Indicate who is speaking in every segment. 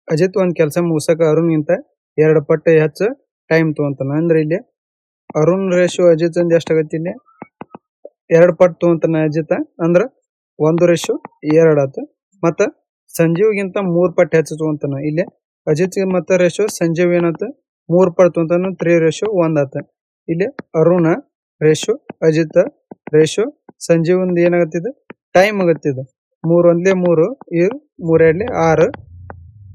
Speaker 1: ಅಜಿತ್ ಒಂದ್ ಕೆಲಸ ಮುಗಿಸಕ ಅರುಣ್ಗಿಂತ 2 ಪಟ್ಟು ಹೆಚ್ಚು ಟೈಮ್ ತಗೊಂತಾನ. ಅಂದ್ರೆ ಇಲ್ಲಿ ಅರುಣ್ ರೇಷಿಯೋ ಅಜಿತ್ ಅಂದ್ ಎಷ್ಟಾಗತ್ತೆ ಇಲ್ಲಿ 2 ಪಟ್ಟು ತಗೊಂತಾನ ಅಜಿತ್. ಅಂದ್ರ 1:2 ಆತು. ಮತ್ತ ಸಂಜೀವ್ಗಿಂತ 3 ಪಟ್ಟು ಹೆಚ್ಚು ತಗೊಂತಾನ. ಇಲ್ಲಿ ಅಜಿತ್ ಮತ್ತ ರೇಷಿಯೋ ಸಂಜೀವ್ ಏನಾತ 3 ಪಟ್ಟು ತಗೊಂತಾನ 3:1 ಆತ. ಇಲ್ಲಿ ಅರುಣ ರೇಷಿಯೋ ಅಜಿತ್ ರೇಷಿಯೋ ಸಂಜೀವ್ ಏನಾಗತ್ತಿದೆ ಟೈಮ್ ಆಗತ್ತಿದೆ 3 1 3 3 2 6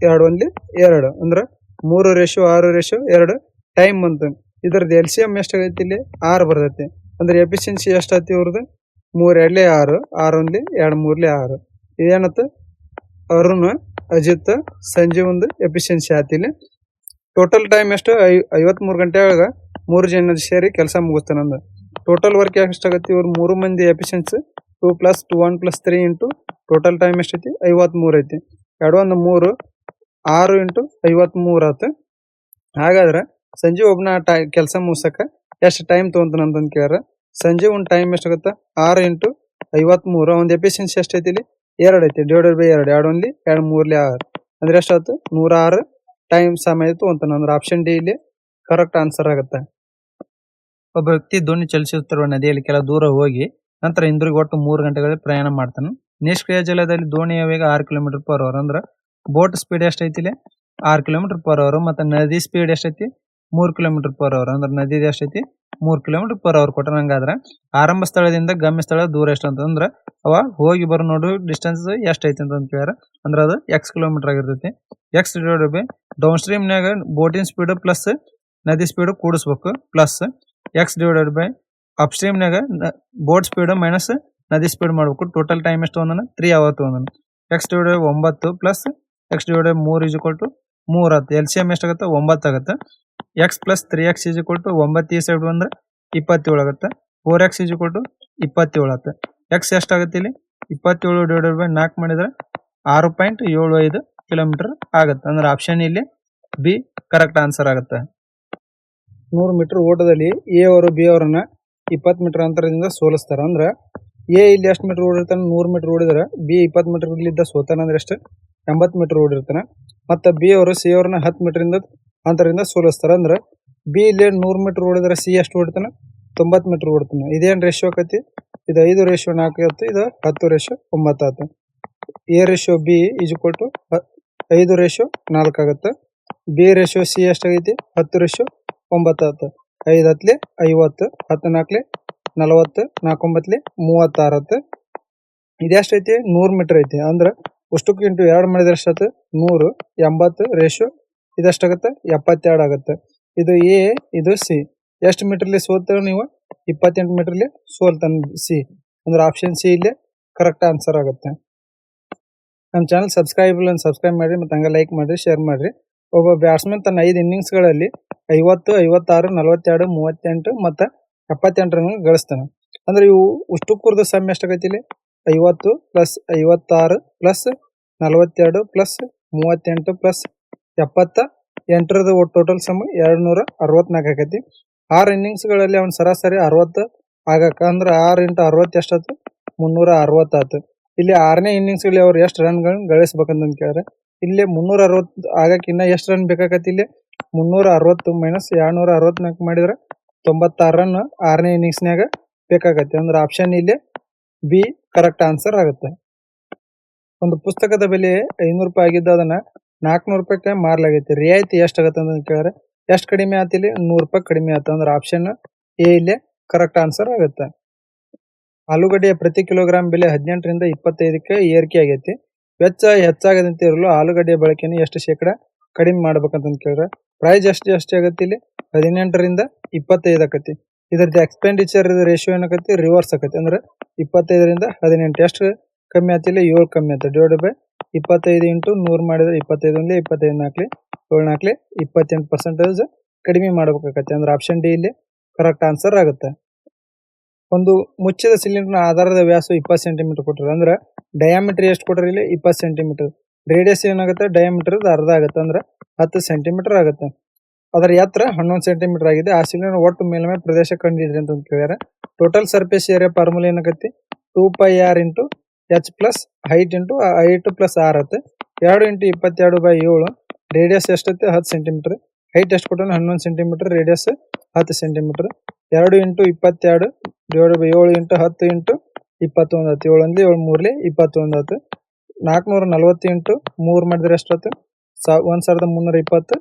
Speaker 1: 2 1 2 ಅಂದ್ರ 3:6:2 ಟೈಮ್ ಬಂತು. ಇದ್ರದ್ದು LCM ಎಷ್ಟಾಗೈತಿ ಇಲ್ಲಿ 6 ಬರ್ತೈತಿ. ಅಂದ್ರೆ ಎಫಿಷಿಯನ್ಸಿ ಎಷ್ಟಾತಿ ಇವ್ರದ್ದು 3 2 6 6 1 2 3 6 ಇದೇನತ್ತ ಅರುಣ್ ಅಜಿತ್ ಸಂಜೀವ್ ಒಂದು ಎಫಿಷಿಯನ್ಸಿ ಆತಿಲ್ಲಿ. ಟೋಟಲ್ ಟೈಮ್ ಎಷ್ಟು 53 ಗಂಟೆ ಒಳಗ 3 ಜನ ಸೇರಿ ಕೆಲಸ ಮುಗಿಸ್ತಾನಂದ. ಟೋಟಲ್ ವರ್ಕ್ ಎಷ್ಟಾಗತ್ತೆ ಇವ್ರು 3 ಮಂದಿ ಎಫಿಷಿಯನ್ಸಿ 2 + 2 1 + 3 ಇಂಟು ಟೋಟಲ್ ಟೈಮ್ ಎಷ್ಟೈತಿ 53 ಐತಿ. 2 1 3 6 ಇಂಟು 53 ಆತು. ಹಾಗಾದ್ರೆ ಸಂಜೀವ್ ಒಬ್ಬನ ಕೆಲಸ ಮುಗಿಸಕ ಎಷ್ಟು ಟೈಮ್ ತಗೊಂತಾನ ಅಂತಂದು ಕೇಳ್ಯಾರ. ಸಂಜೀವ್ ಒಂದು ಟೈಮ್ ಎಷ್ಟಾಗತ್ತ 6 ಇಂಟು 53 ಒಂದು ಎಫಿಷಿಯನ್ಸಿ ಎಷ್ಟೈತಿ ಇಲ್ಲಿ 2 ಐತಿ. ಡಿವೈಡೆಡ್ ಬೈ 2 2 1 2 3 6 ಅಂದ್ರೆ ಎಷ್ಟಾಯ್ತು 106 ಟೈಮ್ ಸಮಯ ತಗೊಂತಾನ. ಅಂದ್ರೆ ಆಪ್ಷನ್ ಡಿ ಇಲ್ಲಿ ಕರೆಕ್ಟ್ ಆನ್ಸರ್ ಆಗುತ್ತೆ.
Speaker 2: ಒಬ್ಬ ವ್ಯಕ್ತಿ ದೋಣಿ ಚಲಿಸುತ್ತಿರುವ ನದಿಯಲ್ಲಿ ಕೆಲ ದೂರ ಹೋಗಿ ನಂತರ ಹಿಂದಿರುಗಿ ಒಟ್ಟು 3 ಗಂಟೆಗಳಲ್ಲಿ ಪ್ರಯಾಣ ಮಾಡ್ತಾನೆ. ನಿಷ್ಕ್ರಿಯ ಜಲದಲ್ಲಿ ದೋಣಿಯ ವೇಗ 6 km/h. ಅಂದ್ರೆ ಬೋಟ್ ಸ್ಪೀಡ್ ಎಷ್ಟೈತಿ ಇಲ್ಲಿ 6 km/h. ಮತ್ತೆ ನದಿ ಸ್ಪೀಡ್ ಎಷ್ಟೈತಿ 3 km/h. ಅಂದ್ರೆ ನದಿ ಎಷ್ಟೈತಿ 3 km/h ಕೊಟ್ಟಾರ. ಹಂಗಾದ್ರೆ ಆರಂಭ ಸ್ಥಳದಿಂದ ಗಮ್ಯ ಸ್ಥಳ ದೂರ ಎಷ್ಟು ಅಂತಂದ್ರೆ ಅವ ಹೋಗಿ ಬರೋ ನೋಡು ಡಿಸ್ಟೆನ್ಸ್ ಎಷ್ಟೈತಿ ಅಂತ ಕೇಳ್ಯಾರ. ಅಂದ್ರೆ ಅದು x ಕಿಲೋಮೀಟರ್ ಆಗಿರ್ತೈತಿ. x ಡಿವೈಡೆಡ್ ಬೈ ಡೌನ್ ಸ್ಟ್ರೀಮ್ನಾಗ ಬೋಟಿನ ಸ್ಪೀಡ್ ಪ್ಲಸ್ ನದಿ ಸ್ಪೀಡ್ ಕೂಡಿಸ್ಬೇಕು plus x divided by up ಸ್ಟ್ರೀಮ್ನಾಗ ಬೋಟ್ ಸ್ಪೀಡ್ ಮೈನಸ್ ನದಿ ಸ್ಪೀಡ್ ಮಾಡ್ಬೇಕು. ಟೋಟಲ್ ಟೈಮ್ ಎಷ್ಟು ಒಂದನ 3 hour ಒಂದನ. x divided 9 plus x divided 3 = 3 ಆಗುತ್ತೆ. LCM ಎಷ್ಟಾಗುತ್ತೆ 9 ಆಗುತ್ತೆ. x + 3x = 9 ಈ ಸೈಡ್ ಬಂದ್ರೆ 27 ಆಗುತ್ತೆ. 4x = 27 ಆಗುತ್ತೆ. x ಎಷ್ಟಾಗುತ್ತೆ ಇಲ್ಲಿ 27 ಡಿವೈಡೆಡ್ ಬೈ 4 ಮಾಡಿದ್ರೆ 6.75 ಕಿಲೋಮೀಟರ್ ಆಗುತ್ತೆ. ಅಂದ್ರೆ ಆಪ್ಷನ್ ಇಲ್ಲಿ ಬಿ ಕರೆಕ್ಟ್ ಆನ್ಸರ್ ಆಗುತ್ತೆ.
Speaker 1: 100 ಮೀಟರ್ ಓಟದಲ್ಲಿ ಎ ಅವರು ಬಿ ಅವರನ್ನ 20 ಮೀಟರ್ ಅಂತರದಿಂದ ಸೋಲಿಸ್ತಾರ. ಅಂದ್ರೆ ಎ ಇಲ್ಲಿ ಎಷ್ಟು ಮೀಟರ್ ಓಡಿರ್ತಾನೆ 100 ಮೀಟರ್ ಓಡಿದ್ರೆ ಬಿ 20 ಮೀಟರ್ ಇಲ್ಲಿದ್ದ ಸೋತಾನ. ಅಂದ್ರೆ ಎಷ್ಟು 80 ಮೀಟರ್ ಓಡಿರ್ತಾನೆ. ಮತ್ತು ಬಿ ಅವರು ಸಿ ಅವ್ರನ್ನ 10 ಮೀಟರಿಂದ ಅಂತರದಿಂದ ಸೋಲಿಸ್ತಾರ. ಅಂದ್ರೆ ಬಿ ಇಲ್ಲಿ 100 ಮೀಟರ್ ಓಡಿದ್ರೆ ಸಿ ಎಷ್ಟು ಓಡ್ತಾನೆ 90 ಮೀಟರ್ ಓಡ್ತಾನೆ. ಇದೇನು ರೇಷಿಯೋ ಆಕತಿ ಇದು 5:4 ಆಗುತ್ತೆ. ಇದು 10:9 ಆಗುತ್ತೆ. ಎ ರೇಷಿಯೋ ಬಿ = 5:4 ಆಗುತ್ತೆ. ಬಿ ರೇಷಿಯೋ ಸಿ ಎಷ್ಟಾಗೈತಿ 10:9 ಆಗುತ್ತೆ. 5 10 50 10 4 40 4 9 36 ಆಗುತ್ತೆ. ಇದೆಷ್ಟೈತಿ 100 ಮೀಟರ್ ಐತಿ. ಅಂದ್ರೆ ಅಷ್ಟಕ್ಕೆ ಇಂಟು 2 ಮಾಡಿದ್ರೆ ಎಷ್ಟಾಗುತ್ತೆ 100 80 ರೇಷಿಯೋ ಇದೆಷ್ಟಾಗುತ್ತೆ 72 ಆಗುತ್ತೆ. ಇದು ಎ ಇದು ಸಿ ಎಷ್ಟು ಮೀಟರ್ಲಿ ಸೋಲ್ತಾರ ನೀವು 28 ಮೀಟರ್ಲಿ ಸೋಲ್ತಾನೆ ಸಿ. ಅಂದ್ರೆ ಆಪ್ಷನ್ ಸಿ ಇಲ್ಲಿ ಕರೆಕ್ಟ್ ಆನ್ಸರ್ ಆಗುತ್ತೆ. ನಮ್ಮ ಚಾನಲ್ ಸಬ್ಸ್ಕ್ರೈಬ್ ಮಾಡಿ ಮತ್ತು ಹಂಗೆ ಲೈಕ್ ಮಾಡಿರಿ ಶೇರ್ ಮಾಡಿರಿ. ಒಬ್ಬ ಬ್ಯಾಟ್ಸ್ಮನ್ ತನ್ನ 5 ಇನ್ನಿಂಗ್ಸ್ಗಳಲ್ಲಿ 50 56 42 38 ಮತ್ತು 78 ರನ್ ಗಳಿಸ್ತಾನೆ. ಅಂದ್ರೆ ಇವು ಉಷ್ಟುಕೂರ್ದ ಸಮ್ ಎಷ್ಟಾಗೈತಿ ಇಲ್ಲಿ 50 + 56 + 42 + 38 + 78 ಟೋಟಲ್ ಸಮ್ 264 ಆಗೈತಿ. 6 ಇನ್ನಿಂಗ್ಸ್ಗಳಲ್ಲಿ ಅವ್ನು ಸರಾಸರಿ 60 ಆಗಕ್ಕ. ಅಂದ್ರೆ 6 × 60 ಎಷ್ಟಾಯ್ತು 360 ಆಯ್ತು. ಇಲ್ಲಿ 6ನೇ ಇನ್ನಿಂಗ್ಸ್ಗಳಲ್ಲಿ ಅವ್ರು ಎಷ್ಟು ರನ್ಗಳನ್ನ ಗಳಿಸ್ಬೇಕಂತ ಕೇಳಿದ್ರೆ ಇಲ್ಲಿ 360 ಆಗಕ್ಕೆ ಇನ್ನ ಎಷ್ಟು ರನ್ ಬೇಕಾಗತ್ತೆ ಇಲ್ಲಿ 360 - 264 ಮಾಡಿದ್ರೆ 96 ರನ್ 6ನೇ ಇನ್ನಿಂಗ್ಸ್ನಾಗ ಬೇಕಾಗತ್ತೆ. ಅಂದ್ರೆ ಆಪ್ಷನ್ ಇಲ್ಲಿ ಬಿ ಕರೆಕ್ಟ್ ಆನ್ಸರ್ ಆಗುತ್ತೆ. ಒಂದು ಪುಸ್ತಕದ ಬೆಲೆ 500 ರೂಪಾಯಿ ಆಗಿದ್ದು ಅದನ್ನ 400 ರೂಪಾಯಿಗೆ ಮಾರಲಾಗೈತಿ. ರಿಯಾಯಿತಿ ಎಷ್ಟಾಗತ್ತೆ ಅಂತ ಕೇಳಿದ್ರೆ ಎಷ್ಟು ಕಡಿಮೆ ಆಯ್ತು ಇಲ್ಲಿ 100 ರೂಪಾಯಿ ಕಡಿಮೆ ಆಯ್ತು. ಅಂದ್ರೆ ಆಪ್ಷನ್ ಎ ಇಲ್ಲೇ ಕರೆಕ್ಟ್ ಆನ್ಸರ್ ಆಗುತ್ತೆ. ಆಲೂಗಡ್ಡೆಯ ಪ್ರತಿ ಕಿಲೋಗ್ರಾಂ ಬೆಲೆ 18 ರಿಂದ 25ಕ್ಕೆ ಏರಿಕೆ ಆಗೈತಿ. ವೆಚ್ಚ ಹೆಚ್ಚಾಗದಂತೆ ಇರಲು ಆಲೂಗಡ್ಡೆಯ ಬಳಕೆಯನ್ನು ಎಷ್ಟು ಶೇಕಡ ಕಡಿಮೆ ಮಾಡ್ಬೇಕಂತ ಕೇಳಿದ್ರೆ ಪ್ರೈಸ್ ಎಷ್ಟು ಆಗತ್ತೆ ಇಲ್ಲಿ 18 ರಿಂದ 25 ಆಕತಿ. ಇದ್ರದ್ದು ಎಕ್ಸ್ಪೆಂಡಿಚರ್ ರೇಷಿಯೋ ಏನಾಗತ್ತೆ ರಿವರ್ಸ್ ಆಕತಿ. ಅಂದ್ರೆ 25 ರಿಂದ 18 ಎಷ್ಟು ಕಮ್ಮಿ ಆತಿಲ್ಲ 7 ಕಮ್ಮಿ ಆಯ್ತು. ಡಿವೈಡ್ ಬೈ 25 × 100 ಮಾಡಿದ್ರೆ 25 1 25 4 7 4 28% ಕಡಿಮೆ ಮಾಡ್ಬೇಕಾಗತ್ತೆ. ಅಂದ್ರೆ ಆಪ್ಷನ್ ಡಿ ಇಲ್ಲಿ ಕರೆಕ್ಟ್ ಆನ್ಸರ್ ಆಗುತ್ತೆ. ಒಂದು ಮುಚ್ಚಿದ ಸಿಲಿಂಡರ್ನ ಆಧಾರದ ವ್ಯಾಸ 20 ಸೆಂಟಿಮೀಟರ್ ಕೊಟ್ಟರು. ಅಂದ್ರೆ ಡಯಾಮೀಟರ್ ಎಷ್ಟು ಕೊಟ್ಟರು ಇಲ್ಲಿ 20 ಸೆಂಟಿಮೀಟರ್. ರೇಡಿಯಸ್ ಏನಾಗುತ್ತೆ ಡಯಾಮೀಟರ್ ಅರ್ಧ ಆಗುತ್ತೆ. ಅಂದ್ರೆ 10 ಸೆಂಟಿಮೀಟರ್ ಆಗುತ್ತೆ. ಅದರ ಎತ್ತರ 11 ಸೆಂಟಿಮೀಟರ್ ಆಗಿದೆ. ಆ ಸಿಲಿಂಡರ್ ಒಟ್ಟು ಮೇಲ್ಮೈ ಪ್ರದೇಶ ಕಂಡಿದ್ರಿ ಅಂತ ಕೇಳ್ಯಾರ. ಟೋಟಲ್ ಸರ್ಫೇಸ್ ಏರಿಯಾ ಫಾರ್ಮುಲಾ ಏನಾಗತ್ತೆ 2πr × h + height × height + r ಆಗುತ್ತೆ. 2 × 22/7 ರೇಡಿಯಸ್ ಎಷ್ಟೈತೆ 10 ಸೆಂಟಿಮೀಟರ್, ಹೈಟ್ ಎಷ್ಟು ಕೊಟ್ಟಾನ 11 ಸೆಂಟಿಮೀಟರ್, ರೇಡಿಯಸ್ 10 ಸೆಂಟಿಮೀಟರ್. 2 × 22 / 7 × 10 × 21 ಆಯ್ತು. 7 1 7 3 21 ಆಯ್ತು. 440 × 3 ಮಾಡಿದ್ರೆ ಎಷ್ಟಾಯ್ತು? 1320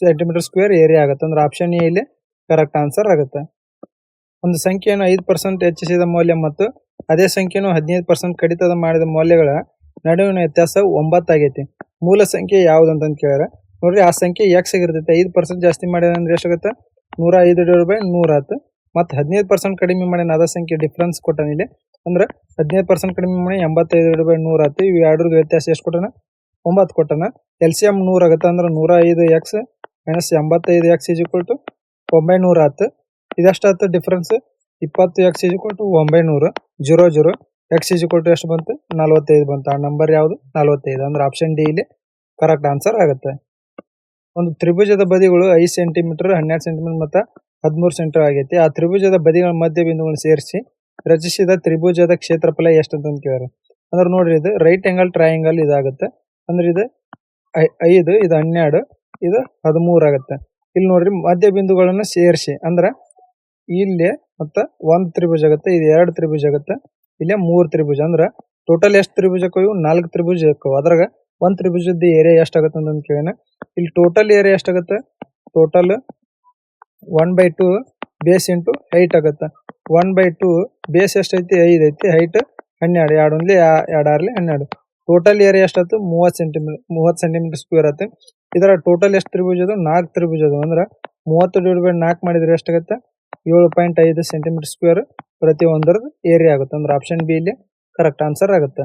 Speaker 1: ಸೆಂಟಿಮೀಟರ್ ಸ್ಕ್ವೇರ್ ಏರಿಯಾ ಆಗುತ್ತೆ. ಅಂದ್ರೆ ಆಪ್ಷನ್ ಎ ಇಲ್ಲಿ ಕರೆಕ್ಟ್ ಆನ್ಸರ್ ಆಗುತ್ತೆ. ಒಂದು ಸಂಖ್ಯೆಯನ್ನು 5% ಹೆಚ್ಚಿಸಿದ ಮೌಲ್ಯ ಮತ್ತು ಅದೇ ಸಂಖ್ಯೆಯನ್ನು 15% ಕಡಿತದ ಮಾಡಿದ ಮೌಲ್ಯಗಳ ನಡುವಿನ ವ್ಯತ್ಯಾಸ 9 ಆಗೈತಿ. ಮೂಲ ಸಂಖ್ಯೆ ಯಾವ್ದು ಅಂತ ಕೇಳಿದ್ರೆ ನೋಡ್ರಿ, ಆ ಸಂಖ್ಯೆ ಎಕ್ಸ್ ಆಗಿರ್ತೈತೆ. 5% ಜಾಸ್ತಿ ಮಾಡಿದ ಅಂದ್ರೆ ಎಷ್ಟಾಗುತ್ತೆ? 105/100 ಆಯ್ತು. ಮತ್ತು 15% ಕಡಿಮೆ ಮಾಡಿದ ಅದೇ ಸಂಖ್ಯೆ ಡಿಫ್ರೆನ್ಸ್ ಕೊಟ್ಟಾನ ಇಲ್ಲಿ. ಅಂದ್ರೆ 15% ಕಡಿಮೆ ಮಾಡಿ 85/100 ಆಯ್ತು. ಇವು ಎರಡರದ್ದು ವ್ಯತ್ಯಾಸ ಎಷ್ಟು ಕೊಟ್ಟಾನ? 9 ಕೊಟ್ಟಾನ. LCM 100 ಆಗುತ್ತೆ. ಅಂದ್ರೆ 105x - 85x = 900 ಆಯ್ತು. ಇದೆಷ್ಟಾಯ್ತು ಡಿಫ್ರೆನ್ಸ್? 20x = 900. 00 x = ಎಷ್ಟು ಬಂತು? 45 ಬಂತು. ಆ ನಂಬರ್ ಯಾವುದು? 45. ಅಂದ್ರೆ ಆಪ್ಷನ್ ಡಿ ಇಲ್ಲಿ ಕರೆಕ್ಟ್ ಆನ್ಸರ್ ಆಗುತ್ತೆ. ಒಂದು ತ್ರಿಭುಜದ ಬದಿಗಳು 5 ಸೆಂಟಿಮೀಟರ್, 12 ಸೆಂಟಿಮೀಟರ್ ಮತ್ತು 13 ಸೆಂಟಿಮೀಟರ್ ಆಗೈತಿ. ಆ ತ್ರಿಭುಜದ ಬದಿಗಳ ಮಧ್ಯ ಬಿಂದುಗಳನ್ನು ಸೇರಿಸಿ ರಚಿಸಿದ ತ್ರಿಭುಜದ ಕ್ಷೇತ್ರಫಲ ಎಷ್ಟು ಅಂತ ಕೇಳಿದ್ರೆ, ಅಂದ್ರೆ ನೋಡ್ರಿ, ಇದು ರೈಟ್ ಆಂಗಲ್ ಟ್ರಯಾಂಗಲ್ ಇದಾಗುತ್ತೆ. ಅಂದ್ರೆ ಇದು 5, ಇದು 12, ಇದು 13 ಆಗುತ್ತೆ. ಇಲ್ಲಿ ನೋಡ್ರಿ, ಮಧ್ಯ ಬಿಂದುಗಳನ್ನು ಸೇರಿಸಿ ಅಂದ್ರೆ ಇಲ್ಲಿ ಮತ್ತ 1 ತ್ರಿಭುಜ ಆಗುತ್ತೆ, ಇದು 2 ತ್ರಿಭುಜ ಆಗುತ್ತೆ, ಇಲ್ಲೇ 3 ತ್ರಿಭುಜ. ಅಂದ್ರೆ ಟೋಟಲ್ ಎಷ್ಟು ತ್ರಿಭುಜಕ್ಕೂ? 4 ತ್ರಿಭುಜ ಇರ್ತಾವ. ಅದ್ರಾಗ 1 ತ್ರಿಭುಜದ ಏರಿಯಾ ಎಷ್ಟಾಗುತ್ತೆ ಅಂತ ಕೇಳಿನ. ಇಲ್ಲಿ ಟೋಟಲ್ ಏರಿಯಾ ಎಷ್ಟಾಗುತ್ತೆ? ಟೋಟಲ್ 1/2 ಬೇಸ್ ಇಂಟು ಹೈಟ್ ಆಗುತ್ತೆ. 1/2 ಬೇಸ್ ಎಷ್ಟೈತಿ? 5 ಐತಿ, ಹೈಟ್ 12. 2 1 2 6 12. ಟೋಟಲ್ ಏರಿಯಾ ಎಷ್ಟಾಯ್ತು? 30 ಸೆಂಟಿಮೀಟರ್ ಸ್ಕ್ವೇರ್ ಆಯ್ತು. ಇದರ ಟೋಟಲ್ ಎಷ್ಟು ತ್ರಿಭುಜ ಅದು? 4 ತ್ರಿಭುಜ ಅದು. ಅಂದ್ರೆ 30/4 ಮಾಡಿದ್ರೆ ಎಷ್ಟಾಗುತ್ತೆ? 7.5 ಸೆಂಟಿಮೀಟರ್ ಸ್ಕ್ವೇರ್ ಪ್ರತಿ ಒಂದರದ್ದು ಏರಿಯಾ ಆಗುತ್ತೆ. ಅಂದ್ರೆ ಆಪ್ಷನ್ ಬಿ ಇಲ್ಲಿ ಕರೆಕ್ಟ್ ಆನ್ಸರ್ ಆಗುತ್ತೆ.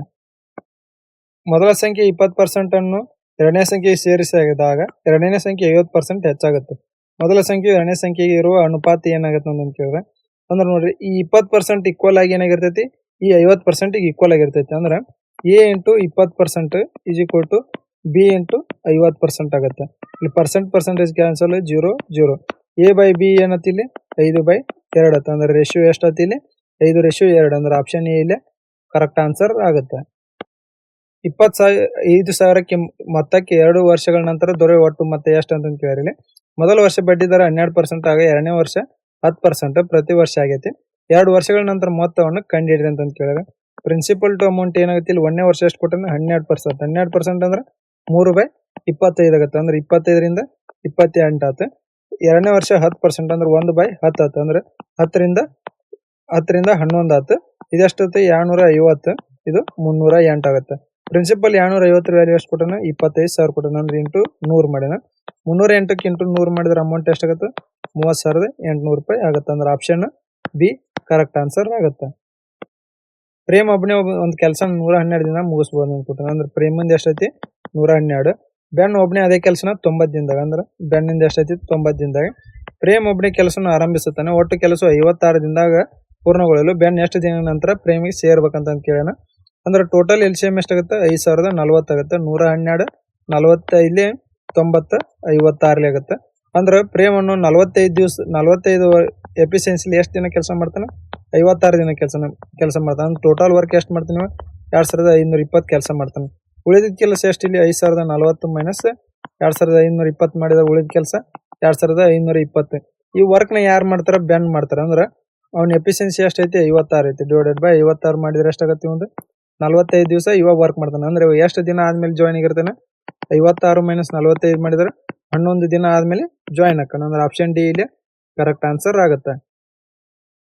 Speaker 1: ಮೊದಲ ಸಂಖ್ಯೆ 20% ಅನ್ನು ಎರಡನೇ ಸಂಖ್ಯೆಗೆ ಸೇರಿಸಿದಾಗ ಎರಡನೇ ಸಂಖ್ಯೆ 50% ಹೆಚ್ಚಾಗುತ್ತೆ. ಮೊದಲ ಸಂಖ್ಯೆ ಎರಡನೇ ಸಂಖ್ಯೆಗೆ ಇರುವ ಅನುಪಾತ ಏನಾಗುತ್ತೆ ಅಂತ ಕೇಳಿದ್ರೆ, ಅಂದ್ರೆ ನೋಡ್ರಿ, ಈ 20% ಈಕ್ವಲ್ ಆಗಿ ಏನಾಗಿರ್ತೈತಿ? ಈ 50% ಈಕ್ವಲ್ ಆಗಿರ್ತೈತಿ. ಅಂದ್ರೆ a × 20% = b × 50% ಆಗುತ್ತೆ. ಇಲ್ಲಿ ಪರ್ಸೆಂಟೇಜ್ ಕ್ಯಾನ್ಸಲ್, 0 0. a/b ಏನತಿ ಇಲ್ಲಿ? 5/2 ಆಯ್ತು. ಅಂದ್ರೆ ರೇಷಿಯೋ ಎಷ್ಟಾಯ್ತು ಇಲ್ಲಿ? 5:2. ಅಂದ್ರೆ ಆಪ್ಷನ್ ಎ ಇಲ್ಲಿ ಕರೆಕ್ಟ್ ಆನ್ಸರ್ ಆಗುತ್ತೆ. 25,000ಕ್ಕೆ ಮೊತ್ತಕ್ಕೆ 2 ವರ್ಷಗಳ ನಂತರ ದೊರೆಯುವ ಒಟ್ಟು ಮೊತ್ತ ಎಷ್ಟು ಅಂತ ಕೇಳಿರಿ. ಮೊದಲ ವರ್ಷ ಬಡ್ಡಿ ದರ 12% ಆಗ ಎರಡನೇ ವರ್ಷ 10% ಪ್ರತಿ ವರ್ಷ ಆಗೈತಿ. 2 ವರ್ಷಗಳ ನಂತರ ಮೊತ್ತವನ್ನು ಕಂಡುಹಿಡಿರಿ ಅಂತ ಕೇಳಿದ್ರೆ, ಪ್ರಿನ್ಸಿಪಲ್ ಟು ಅಮೌಂಟ್ ಏನಾಗುತ್ತೆ ಇಲ್ಲಿ? ಒಂದನೇ ವರ್ಷ ಎಷ್ಟು ಕೊಟ್ಟಾನ? 12%. 12% ಅಂದ್ರೆ 3/25 ಆಗುತ್ತೆ. ಅಂದ್ರೆ 25ರಿಂದ 28 ಆಯ್ತು. ಎರಡನೇ ವರ್ಷ 10% ಅಂದ್ರೆ 1/10 ಆಯ್ತು. ಅಂದ್ರೆ 10ರಿಂದ 11 ಆಯ್ತು. ಇದೆಷ್ಟೈತಿ? 250. ಇದು 308 ಆಗುತ್ತೆ. ಪ್ರಿನ್ಸಿಪಲ್ 250 ವ್ಯಾಲ್ಯೂ ಎಷ್ಟು ಕೊಟ್ಟಾನ? 25,000 ಕೊಟ್ಟಾನ. ಅಂದ್ರೆ ಇಂಟು 100 ಮಾಡ್ಯಾನ. 308ಕ್ಕೆ ಇಂಟು 100 ಮಾಡಿದ್ರೆ ಅಮೌಂಟ್ ಎಷ್ಟಾಗುತ್ತೆ? 30,800 ರೂಪಾಯಿ ಆಗುತ್ತೆ. ಅಂದ್ರೆ ಆಪ್ಷನ್ ಬಿ ಕರೆಕ್ಟ್ ಆನ್ಸರ್ ಆಗುತ್ತೆ. ಪ್ರೇಮ್ ಒಬ್ಬನೇ ಒಂದು ಕೆಲಸ 112 ದಿನ ಮುಗಿಸ್ಬೋದು ಅನ್ಕೊತಾನ. ಅಂದ್ರೆ ಪ್ರೇಮಿಂದ ಎಷ್ಟೈತಿ? 112. ಬೆನ್ ಒಬ್ಬನೇ ಅದೇ ಕೆಲಸನ 90 ದಿನದಾಗ. ಅಂದ್ರೆ ಬೆನ್ನಿಂದ ಎಷ್ಟೈತಿ? 90 ದಿನದಾಗ. ಪ್ರೇಮ್ ಒಬ್ಬನೇ ಕೆಲಸನ ಆರಂಭಿಸುತ್ತಾನೆ. ಒಟ್ಟು ಕೆಲಸ 56 ದಿನದಾಗ ಪೂರ್ಣಗೊಳ್ಳಲು ಬೆನ್ ಎಷ್ಟು ದಿನ ನಂತರ ಪ್ರೇಮಿಗೆ ಸೇರ್ಬೇಕಂತ ಕೇಳೋಣ. ಅಂದ್ರೆ ಟೋಟಲ್ LCM ಎಷ್ಟಾಗುತ್ತೆ? 5,040 ಆಗುತ್ತೆ. 112 45 90 56 ಆಗುತ್ತೆ. ಅಂದ್ರೆ ಪ್ರೇಮನ್ನು 45 ದಿವಸ 45 ಎಫಿಷಿಯನ್ಸಿಲಿ ಎಷ್ಟು ದಿನ ಕೆಲಸ ಮಾಡ್ತಾನೆ? 56 ದಿನ ಕೆಲಸ ಮಾಡ್ತಾನೆ. ಅಂದ್ರೆ ಟೋಟಲ್ ವರ್ಕ್ ಎಷ್ಟು ಮಾಡ್ತಾನೆ? 2,520 ಕೆಲಸ ಮಾಡ್ತಾನೆ. ಉಳಿದಿದ್ದ ಕೆಲಸ ಎಷ್ಟು ಇಲ್ಲಿ? 5,040 ಮೈನಸ್ 2,520 ಮಾಡಿದ ಉಳಿದ ಕೆಲಸ 2,520. ಈ ವರ್ಕ್ನ ಯಾರು ಮಾಡ್ತಾರ? ಬೆನ್ ಮಾಡ್ತಾರ. ಅಂದ್ರೆ ಅವ್ನ ಎಫಿಷಿಯನ್ಸಿ ಎಷ್ಟೈತಿ? 56 ಐತಿ. /56 ಮಾಡಿದ್ರೆ ಎಷ್ಟಾಗತ್ತೆ? ಒಂದು 45 ದಿವಸ ಇವಾಗ ವರ್ಕ್ ಮಾಡ್ತಾನೆ. ಅಂದ್ರೆ ಎಷ್ಟು ದಿನ ಆದ್ಮೇಲೆ ಜಾಯ್ನ್ ಆಗಿರ್ತಾನೆ? 56 - 45 ಮಾಡಿದ್ರೆ 11 ದಿನ ಆದ್ಮೇಲೆ ಜಾಯ್ನ್ ಹಾಕೋಣ. ಅಂದ್ರೆ ಆಪ್ಷನ್ ಡಿ ಇಲ್ಲಿ ಕರೆಕ್ಟ್ ಆನ್ಸರ್ ಆಗುತ್ತೆ.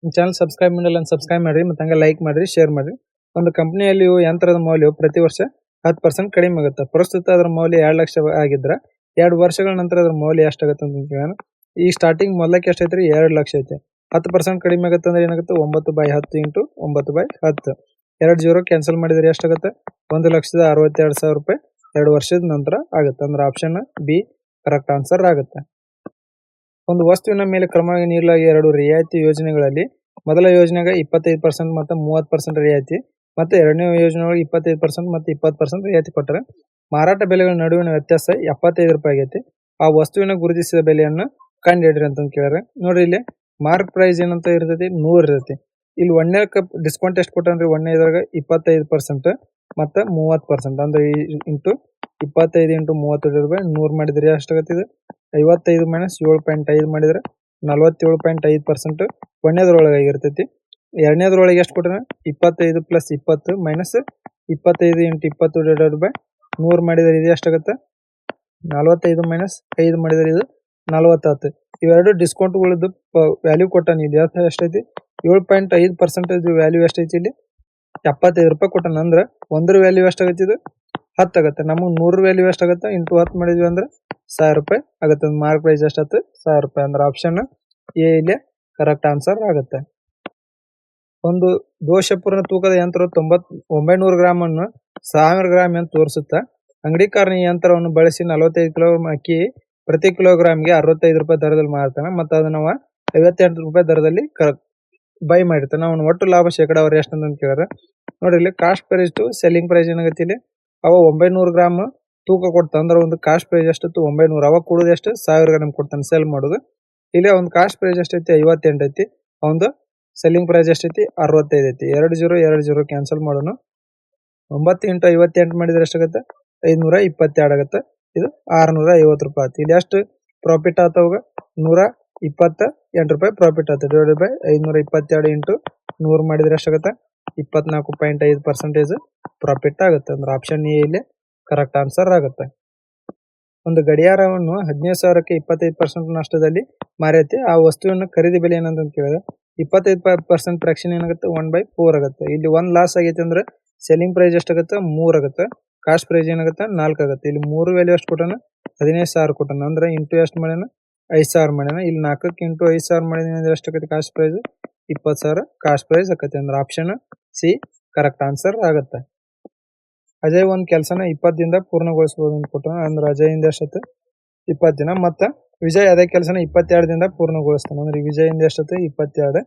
Speaker 1: ಚಾನಲ್ ಸಬ್ಸ್ಕ್ರೈಬ್ ಮಾಡಿಲ್ಲ ಅಂತ ಸಬ್ಸ್ಕ್ರೈಬ್ ಮಾಡ್ರಿ, ಮತ್ತೆ ಹಂಗೆ ಲೈಕ್ ಮಾಡ್ರಿ, ಶೇರ್ ಮಾಡ್ರಿ. ಒಂದು ಕಂಪನಿಯಲ್ಲಿ ಯಂತ್ರದ ಮೌಲ್ಯವು ಪ್ರತಿ ವರ್ಷ 10% ಕಡಿಮೆ ಆಗುತ್ತೆ. ಪ್ರಸ್ತುತ ಅದರ ಮೌಲ್ಯ 2 ಲಕ್ಷ ಆಗಿದ್ರೆ 2 ವರ್ಷಗಳ ನಂತರ ಅದರ ಮೌಲ್ಯ ಎಷ್ಟಾಗುತ್ತೆ ಅಂತ ಕೇಳೋಣ. ಈ ಸ್ಟಾರ್ಟಿಂಗ್ ಮೊದಲಕ್ಕೆ ಎಷ್ಟೈತ್ರಿ? 2 ಲಕ್ಷ ಐತೆ. 10% ಕಡಿಮೆ ಆಗುತ್ತೆ ಅಂದ್ರೆ ಏನಾಗುತ್ತೆ? 9/10 × 9/10. 2 0 ಕ್ಯಾನ್ಸಲ್ ಮಾಡಿದ್ರೆ ಎಷ್ಟಾಗುತ್ತೆ? 1,62,000 ರೂಪಾಯಿ 2 ವರ್ಷದ ನಂತರ ಆಗುತ್ತೆ. ಅಂದ್ರೆ ಆಪ್ಷನ್ ಬಿ ಕರೆಕ್ಟ್ ಆನ್ಸರ್ ಆಗುತ್ತೆ. ಒಂದು ವಸ್ತುವಿನ ಮೇಲೆ ಕ್ರಮವಾಗಿ ನೀಡಲಾಗಿ 2 ರಿಯಾಯಿತಿ ಯೋಜನೆಗಳಲ್ಲಿ ಮೊದಲ ಯೋಜನೆಗೆ 25% ಮತ್ತು 30% ರಿಯಾಯಿತಿ, ಮತ್ತೆ ಎರಡನೇ ಯೋಜನೆಗಳಿಗೆ 25% ಮತ್ತು 20% ರಿಯಾಯಿತಿ ಕೊಟ್ಟರೆ ಮಾರಾಟ ಬೆಲೆಗಳ ನಡುವಿನ ವ್ಯತ್ಯಾಸ 75 ರೂಪಾಯಿ ಆಗೈತಿ. ಆ ವಸ್ತುವಿನ ಗುರುತಿಸಿದ ಬೆಲೆಯನ್ನು ಕಂಡುಹಿಡಿರಿ ಅಂತ ಕೇಳಿದ್ರೆ, ನೋಡ್ರಿ ಇಲ್ಲಿ ಮಾರ್ಕ್ ಪ್ರೈಸ್ ಏನಂತ ಇರ್ತೈತಿ? 100 ಇರ್ತೈತಿ. ಇಲ್ಲಿ ಒಂದನೇ ಡಿಸ್ಕೌಂಟ್ ಎಷ್ಟು ಕೊಟ್ಟನ್ರಿ? ಒಂದನೇ ಇದ್ರಾಗ 25% ಮತ್ತು 30%. ಅಂದ್ರೆ ಇಂಟು 25 ಇಂಟು 30 ಡಿವೈಡ್ ಬೈ 100 ಮಾಡಿದ್ರೆ ಎಷ್ಟಾಗತ್ತೆ ಇದು 55 ಮೈನಸ್ 7.5 ಮಾಡಿದ್ರೆ 47.5% ಒಂದನೇದ್ರೊಳಗೆ ಆಗಿರ್ತೈತಿ. ಎರಡನೇದ್ರೊಳಗೆ ಎಷ್ಟು ಕೊಟ್ಟನ 25 plus 20 minus 25 into 20 divide by 100 ಮಾಡಿದ್ರೆ ಇದು ಎಷ್ಟಾಗತ್ತೆ 45 ಮೈನಸ್ 5 ಮಾಡಿದ್ರೆ ಇದು 40 ಇವೆರಡು ಡಿಸ್ಕೌಂಟ್ಗಳದ್ದು ವ್ಯಾಲ್ಯೂ ಕೊಟ್ಟಾನ. ಇಲ್ಲಿ ಎಷ್ಟೈತಿ 7.5% ವ್ಯಾಲ್ಯೂ ಎಷ್ಟೈತಿ ಇಲ್ಲಿ 75 ರೂಪಾಯಿ ಕೊಟ್ಟಾನ. ಅಂದ್ರೆ ಒಂದ್ರ ವ್ಯಾಲ್ಯೂ ಎಷ್ಟಾಗತ್ತೆ ಇದು 10 ಆಗತ್ತೆ. ನಮಗೆ 100 ವ್ಯಾಲ್ಯೂ ಎಷ್ಟಾಗತ್ತೆ ಇಂಟು 10 ಮಾಡಿದ್ವಿ ಅಂದ್ರೆ 1000 ರೂಪಾಯಿ ಆಗತ್ತೆ. ಮಾರ್ಕ್ ಪ್ರೈಸ್ ಎಷ್ಟಾಗುತ್ತೆ 1000 ರೂಪಾಯಿ. ಅಂದ್ರೆ ಆಪ್ಷನ್ ಎ ಇಲ್ಲಿ ಕರೆಕ್ಟ್ ಆನ್ಸರ್ ಆಗುತ್ತೆ. ಒಂದು ದೋಷಪೂರ್ಣ ತೂಕದ ಯಂತ್ರ 900 ಗ್ರಾಮ್ ಅನ್ನು 1000 ಗ್ರಾಮ್ ಎಂದು ತೋರಿಸುತ್ತಾ ಅಂಗಡಿಕಾರನ ಈ ಯಂತ್ರವನ್ನು ಬಳಸಿ 45 ಕಿಲೋ ಅಕ್ಕಿ ಪ್ರತಿ ಕಿಲೋಗ್ರಾಮ್ಗೆ 65 ರೂಪಾಯಿ ದರದಲ್ಲಿ ಮಾರ್ತಾನೆ ಮತ್ತು ಅದನ್ನ 58 ರೂಪಾಯಿ ದರದಲ್ಲಿ ಬೈ ಮಾಡಿರ್ತಾನೆ. ಅವನು ಒಟ್ಟು ಲಾಭ ಶೇಕಡಾವಾರು ಎಷ್ಟು ಅಂತ ಕೇಳಿದ್ರೆ ನೋಡ್ರಿ ಇಲ್ಲಿ cost price to selling price ಏನಾಗತ್ತೆ ಇಲ್ಲಿ ಅವ 900 ಗ್ರಾಮ್ ತೂಕ ಕೊಡ್ತಾನೆ. ಅಂದ್ರೆ ಒಂದು ಕಾಸ್ಟ್ ಪ್ರೈಸ್ ಎಷ್ಟಿತ್ತು 900, ಅವಾಗ ಕೊಡೋದು ಎಷ್ಟು 1000 ಗ್ರಾಮ್ ಕೊಡ್ತಾನೆ ಸೇಲ್ ಮಾಡೋದು. ಇಲ್ಲಿ ಒಂದು ಕಾಸ್ಟ್ ಪ್ರೈಸ್ ಎಷ್ಟೈತಿ 58 ಐತಿ, ಅವನು ಸೆಲ್ಲಿಂಗ್ ಪ್ರೈಸ್ ಎಷ್ಟೈತಿ 65 ಐತಿ. 2 ಕ್ಯಾನ್ಸಲ್ ಮಾಡೋಣ. 9 ಇಂಟು 58 ಮಾಡಿದ್ರೆ ಎಷ್ಟಾಗತ್ತೆ 522 ಆಗತ್ತೆ. ಇದು 650 ರೂಪಾಯಿ ಆಯ್ತು. ಇಲ್ಲಿ ಎಷ್ಟು ಪ್ರಾಫಿಟ್ ಆತವಾಗ 128 ರೂಪಾಯಿ ಪ್ರಾಫಿಟ್ ಆಯ್ತು. ಡಿವೈಡೆಡ್ ಬೈ 522 ಇಂಟು 100 ಮಾಡಿದ್ರೆ ಎಷ್ಟಾಗತ್ತೆ 24.5% ಪ್ರಾಫಿಟ್ ಆಗುತ್ತೆ. ಅಂದ್ರೆ ಆಪ್ಷನ್ ಎ ಇಲ್ಲಿ ಕರೆಕ್ಟ್ ಆನ್ಸರ್ ಆಗುತ್ತೆ. ಒಂದು ಗಡಿಯಾರವನ್ನು 15,000ಕ್ಕೆ 25% ನಷ್ಟದಲ್ಲಿ ಮಾರೈತಿ. ಆ ವಸ್ತುವಿನ ಖರೀದಿ ಬೆಲೆ ಏನಂತ ಕೇಳಿದ್ರೆ 25% ಫ್ರಾಕ್ಷನ್ ಏನಾಗುತ್ತೆ 1/4 ಆಗುತ್ತೆ. ಇಲ್ಲಿ 1 ಲಾಸ್ ಆಗೈತೆ ಅಂದ್ರೆ ಸೆಲ್ಲಿಂಗ್ ಪ್ರೈಸ್ ಎಷ್ಟಾಗುತ್ತೆ 3 ಆಗುತ್ತೆ, ಕಾಸ್ಟ್ ಪ್ರೈಸ್ ಏನಾಗುತ್ತೆ 4 ಆಗುತ್ತೆ. ಇಲ್ಲಿ 3 ವ್ಯಾಲ್ಯೂ ಎಷ್ಟು ಕೊಟ್ಟಾನ 15,000 ಕೊಟ್ಟಾನ. ಅಂದ್ರೆ ಇಂಟು ಎಷ್ಟು ಮಾಡ್ಯಾನ 5,000 ಮಾಡ್ಯಾನ. ಇಲ್ಲಿ 4ಕ್ಕೆ ಇಂಟು 5,000 ಮಾಡಿದ್ರೆ ಎಷ್ಟು ಆಕೈತಿ ಕಾಸ್ಟ್ ಪ್ರೈಸ್ 20,000 ಕಾಸ್ಟ್ ಪ್ರೈಸ್ ಆಕೈತಿ. ಅಂದ್ರೆ ಆಪ್ಷನ್ ಸಿ ಕರೆಕ್ಟ್ ಆನ್ಸರ್ ಆಗುತ್ತೆ. ಅಜಯ್ ಒಂದ್ ಕೆಲಸನ 20 ದಿನದ ಪೂರ್ಣಗೊಳಿಸಬಹುದು ಅಂತ ಕೊಟ್ಟ. ಅಂದ್ರೆ ಅಜಯ್ ಇಂದ ಎಷ್ಟತ್ತು 20 ದಿನ. ಮತ್ತ ವಿಜಯ್ ಅದೇ ಕೆಲಸನ 22 ದಿನದ ಪೂರ್ಣಗೊಳಿಸ್ತಾನೆ. ಅಂದ್ರೆ ವಿಜಯ್ ಇಂದ ಎಷ್ಟತ್ತು 22.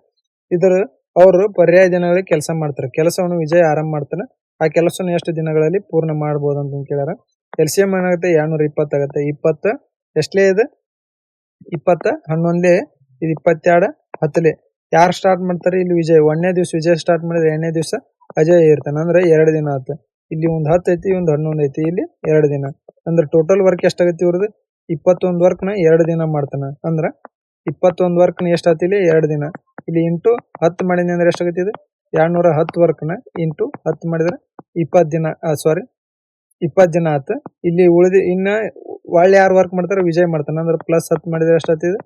Speaker 1: ಇದ್ರ ಅವರು ಪರ್ಯಾಯ ದಿನಗಳಲ್ಲಿ ಕೆಲಸ ಮಾಡ್ತಾರೆ. ಕೆಲಸವನ್ನು ವಿಜಯ್ ಆರಂಭ ಮಾಡ್ತಾನೆ. ಆ ಕೆಲಸವನ್ನು ಎಷ್ಟು ದಿನಗಳಲ್ಲಿ ಪೂರ್ಣ ಮಾಡಬಹುದು ಅಂತ ಕೇಳ್ಯಾರ. ಎಲ್ಸಿಎಂ ಏನಾಗುತ್ತೆ 220 ಆಗುತ್ತೆ. 20 ಎಷ್ಟಲೇ ಇದೆ 20 11 ಇದು 22 10. ಯಾರು ಸ್ಟಾರ್ಟ್ ಮಾಡ್ತಾರೆ ಇಲ್ಲಿ ವಿಜಯ್. 1ನೇ ದಿವಸ ವಿಜಯ್ ಸ್ಟಾರ್ಟ್ ಮಾಡಿದ್ರೆ 2ನೇ ದಿವಸ ಅಜಯ್ ಇರ್ತಾನೆ. ಅಂದ್ರೆ 2 ದಿನ ಆಯ್ತು. ಇಲ್ಲಿ ಒಂದು 10 ಐತಿ, ಒಂದು 11 ಐತಿ, ಇಲ್ಲಿ 2 ದಿನ. ಅಂದ್ರೆ ಟೋಟಲ್ ವರ್ಕ್ ಎಷ್ಟಾಗತ್ತೆ ಇವ್ರದ್ದು 21 ವರ್ಕ್ ನ 2 ದಿನ ಮಾಡ್ತಾನ. ಅಂದ್ರ 21 ವರ್ಕ್ ನ ಎಷ್ಟಾಗ್ತಿ ಇಲ್ಲಿ 2 ದಿನ. ಇಲ್ಲಿ ಇಂಟು 10 ಮಾಡಿದ್ನಿ ಅಂದ್ರೆ ಎಷ್ಟಾಗತ್ತೆ ಇದು 210 ವರ್ಕ್ ನ ಇಂಟು 10 ಮಾಡಿದ್ರೆ 20 ದಿನ 20 ದಿನ ಆತ. ಇಲ್ಲಿ ಉಳಿದು ಇನ್ನ ಒಳ್ಳೆ ಯಾರು ವರ್ಕ್ ಮಾಡ್ತಾರೆ ವಿಜಯ್ ಮಾಡ್ತಾನೆ. ಅಂದ್ರೆ ಪ್ಲಸ್ 10 ಮಾಡಿದ್ರೆ ಎಷ್ಟಾಗ್ತಿದೆ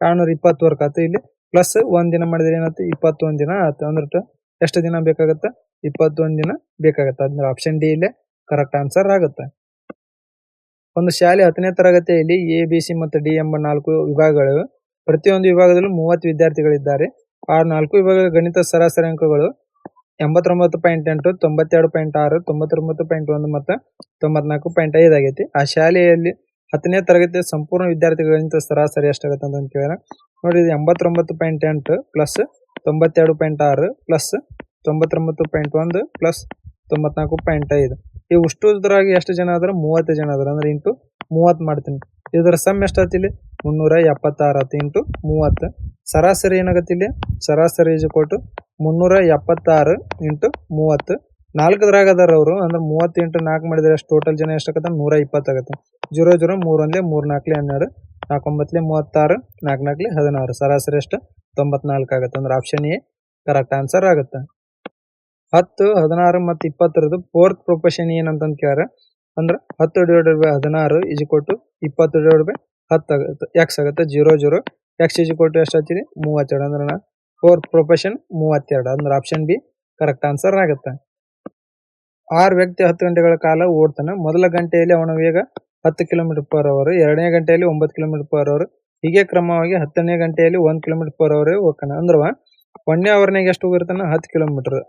Speaker 1: 220 ವರ್ಕ್ ಆಯ್ತು. ಇಲ್ಲಿ ಪ್ಲಸ್ 1 ದಿನ ಮಾಡಿದ್ರೆ ಏನಾಯ್ತು 21 ದಿನ ಆಯ್ತು. ಅಂದ್ರೆ ಎಷ್ಟು ದಿನ ಬೇಕಾಗತ್ತೆ 21 ದಿನ ಬೇಕಾಗತ್ತೆ. ಅಂದ್ರೆ ಆಪ್ಷನ್ ಡಿ ಇಲ್ಲೇ ಕರೆಕ್ಟ್ ಆನ್ಸರ್ ಆಗುತ್ತೆ. ಒಂದು ಶಾಲೆ 10ನೇ ತರಗತಿಯಲ್ಲಿ ಎ ಬಿ ಸಿ ಮತ್ತು ಡಿ ಎಂಬ 4 ವಿಭಾಗಗಳು. ಪ್ರತಿಯೊಂದು ವಿಭಾಗದಲ್ಲೂ 30 ವಿದ್ಯಾರ್ಥಿಗಳಿದ್ದಾರೆ. ಆ 4 ವಿಭಾಗದ ಗಣಿತ ಸರಾಸರಿ ಅಂಕಗಳು 89.8, 92.6, 99.1 ಮತ್ತು 94.5 ಆಗೈತಿ. ಆ ಶಾಲೆಯಲ್ಲಿ 10ನೇ ತರಗತಿಯ ಸಂಪೂರ್ಣ ವಿದ್ಯಾರ್ಥಿಗಳ ಗಣಿತ ಸರಾಸರಿ ಎಷ್ಟಾಗತ್ತೆ ಅಂತ ಕೇಳಿದ್ರೆ ನೋಡಿ, ಇದು 89.8 ಪ್ಲಸ್ 92.6 ಪ್ಲಸ್ 99.1 ಪ್ಲಸ್ 94.5. ಇವು ಇಷ್ಟುದ್ರಾಗಿ ಎಷ್ಟು ಜನ ಆದ್ರೆ 30 ಜನ ಆದ್ರೆ. ಅಂದ್ರೆ ಇಂಟು 30 ಮಾಡ್ತೀನಿ. ಇದರ ಸಮ್ ಎಷ್ಟಾಗ್ತಿ ಇಲ್ಲಿ 376 ಇಂಟು 30. ಸರಾಸರಿ ಏನಾಗತ್ತೆ ಇಲ್ಲಿ ಸರಾಸರಿ ಈಸ್ ಕೊಟ್ಟು 376 ಇಂಟು 30. 4ದ್ರಾಗ ಅದಾರ ಅವರು. ಅಂದ್ರೆ 30 ಇಂಟು 4 ಮಾಡಿದ್ರೆ ಎಷ್ಟು ಟೋಟಲ್ ಜನ ಎಷ್ಟಾಗತ್ತೆ 120 ಆಗತ್ತೆ. 0 0 3 1 3 4 12 4 9 36 4 4 16. ಸರಾಸರಿ ಎಷ್ಟು 94 ಆಗುತ್ತೆ. ಅಂದ್ರೆ ಆಪ್ಷನ್ ಎ ಕರೆಕ್ಟ್ ಆನ್ಸರ್ ಆಗುತ್ತೆ. 10, 16 ಮತ್ತು 20 ಫೋರ್ತ್ ಪ್ರೊಪೋರ್ಷನ್ ಏನಂತ ಕೇಳ್ಯಾರ. ಅಂದ್ರೆ 10 divided by 16 is equal to 20 divided by 10 ಆಗುತ್ತೆ. ಎಕ್ಸ್ ಆಗುತ್ತೆ 0 0 ಎಕ್ಸ್ ಇಸ್ ಈಕ್ವಲ್ ಟು ಎಷ್ಟು ಆಗ್ತಿದೆ 32. ಅಂದ್ರೆ ಫೋರ್ತ್ ಪ್ರೊಪೋರ್ಷನ್ 32. ಅಂದ್ರೆ ಆಪ್ಷನ್ ಬಿ ಕರೆಕ್ಟ್ ಆನ್ಸರ್ ಆಗುತ್ತೆ. 6 ವ್ಯಕ್ತಿ 10 ಗಂಟೆಗಳ ಕಾಲ ಓಡ್ತಾನೆ. ಮೊದಲ ಗಂಟೆಯಲ್ಲಿ ಅವನ ವೇಗ 10 km/h, ಎರಡನೇ ಗಂಟೆಯಲ್ಲಿ 9 km/h, ಹೀಗೆ ಕ್ರಮವಾಗಿ 10ನೇ ಗಂಟೆಯಲ್ಲಿ 1 km/h ಹೋಗ್ತಾನೆ. ಅಂದ್ರ 1ನೇ ಅವರ್ನಾಗ ಎಷ್ಟು ಹೋಗಿರ್ತಾನ 10 ಕಿಲೋಮೀಟರ್,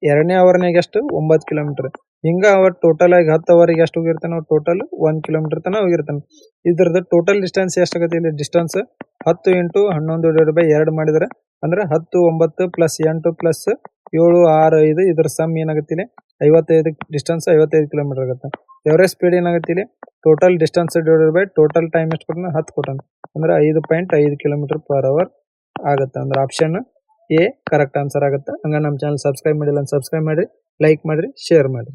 Speaker 1: 2ನೇ ಅವರ್ನಾಗ ಎಷ್ಟು 9 ಕಿಲೋಮೀಟರ್. ಹಿಂಗ ಅವರ್ ಟೋಟಲ್ ಆಗಿ 10 ಅವರಿಗೆ ಎಷ್ಟು ಹೋಗಿರ್ತಾನ ಟೋಟಲ್ 1 ಕಿಲೋಮೀಟರ್ ತನ ಹೋಗಿರ್ತಾನ. ಇದ್ರದ್ದು ಟೋಟಲ್ ಡಿಸ್ಟೆನ್ಸ್ ಎಷ್ಟಾಗತ್ತೆ ಇಲ್ಲಿ ಡಿಸ್ಟೆನ್ಸ್ 10 ಇಂಟು 11 ಡಿವೈಡೆಡ್ ಬೈ 2 ಮಾಡಿದ್ರೆ ಅಂದ್ರೆ 10 9 ಪ್ಲಸ್ 8 ಪ್ಲಸ್ 7 6 5 ಇದ್ರ ಸಮ್ ಏನಾಗುತ್ತೆ ಇಲ್ಲಿ 55 ಡಿಸ್ಟೆನ್ಸ್ 55 ಕಿಲೋಮೀಟರ್ ಆಗುತ್ತೆ. ಎವರೇಜ್ ಸ್ಪೀಡ್ ಏನಾಗುತ್ತೆ ಇಲ್ಲಿ total distance divided by total time ಎಷ್ಟು ಕೊಟ್ಟಾನ 10 ಕೊಟ್ಟಾನ. ಅಂದ್ರೆ 5.5 km/h ಆಗುತ್ತೆ. ಅಂದ್ರೆ ಆಪ್ಷನ್ ಎ ಕರೆಕ್ಟ್ ಆನ್ಸರ್ ಆಗುತ್ತೆ. ಹಂಗ ನಮ್ಮ ಚಾನಲ್ ಸಬ್ಸ್ಕ್ರೈಬ್ ಮಾಡಿಲ್ಲ ಅಂತ ಸಬ್ಸ್ಕ್ರೈಬ್ ಮಾಡಿ, ಲೈಕ್ ಮಾಡ್ರಿ, ಶೇರ್ ಮಾಡ್ರಿ.